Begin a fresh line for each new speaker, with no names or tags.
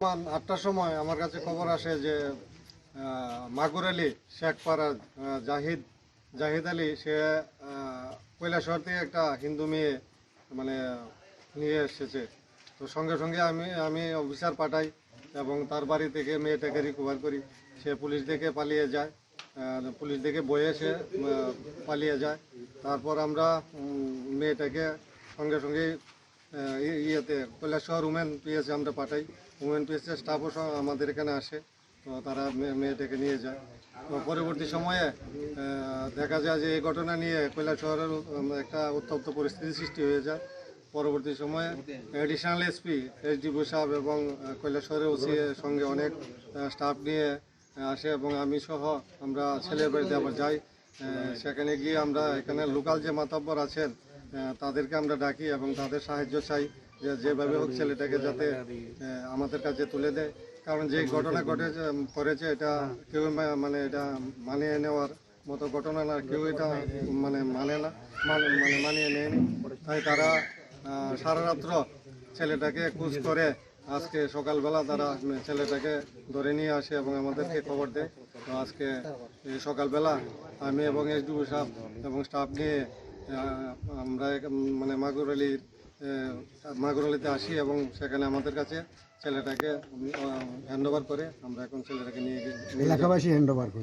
8টার সময় আমার কাছে খবর আসে যে মাগুর আলী শেখপাড়া জাহিদ আলী সে কৈলাসহর থেকে একটা হিন্দু মেয়ে মানে নিয়ে এসেছে। তো সঙ্গে সঙ্গে আমি অফিসার পাঠাই এবং তার বাড়ি থেকে মেয়েটাকে রিকভার করি। সে পুলিশ দেখে পালিয়ে যায়, পুলিশ দেখে বয়ে সে পালিয়ে যায়। তারপর আমরা মেয়েটাকে সঙ্গে সঙ্গে ইয়েতে কৈলাসহর উমেন পিএসে আমরা পাঠাই। উমেন পিএসের স্টাফও আমাদের এখানে আসে, তো তারা মেয়েটাকে নিয়ে যায়। তো পরবর্তী সময়ে দেখা যায় যে এই ঘটনা নিয়ে কৈলাসহরের একটা উত্তপ্ত পরিস্থিতি সৃষ্টি হয়ে যায়। পরবর্তী সময়ে অ্যাডিশনাল এসপি এসডিপি সাহেব এবং কৈলাসহরের ওসি সঙ্গে অনেক স্টাফ নিয়ে আসে এবং আমি সহ আমরা ছেলের বাড়িতে আবার যাই। সেখানে গিয়ে আমরা এখানে লোকাল যে মাতব্বর আছেন তাদেরকে আমরা ডাকি এবং তাদের সাহায্য চাই যে যেভাবে হোক ছেলেটাকে যাতে আমাদের কাছে তুলে দেয়। কারণ যে ঘটনা করেছে এটা কেউ মানে এটা মানিয়ে নেওয়ার মতো ঘটনা না, কেউ এটা মানিয়ে নেয়নি। তাই তারা সারা রাত্র ছেলেটাকে খোঁজ করে আজকে সকালবেলা তারা ছেলেটাকে ধরে নিয়ে আসে এবং আমাদেরকে খবর দেয়। তো আজকে সকালবেলা আমি এবং এসডিও সাহেব এবং স্টাফ নিয়ে আমরা মাগুর আলীতে আসি এবং সেখানে আমাদের কাছে ছেলেটাকে হ্যান্ড ওভার করে আমরা এখন ছেলেটাকে নিয়ে
এলাকাবাসী হ্যান্ড ওভার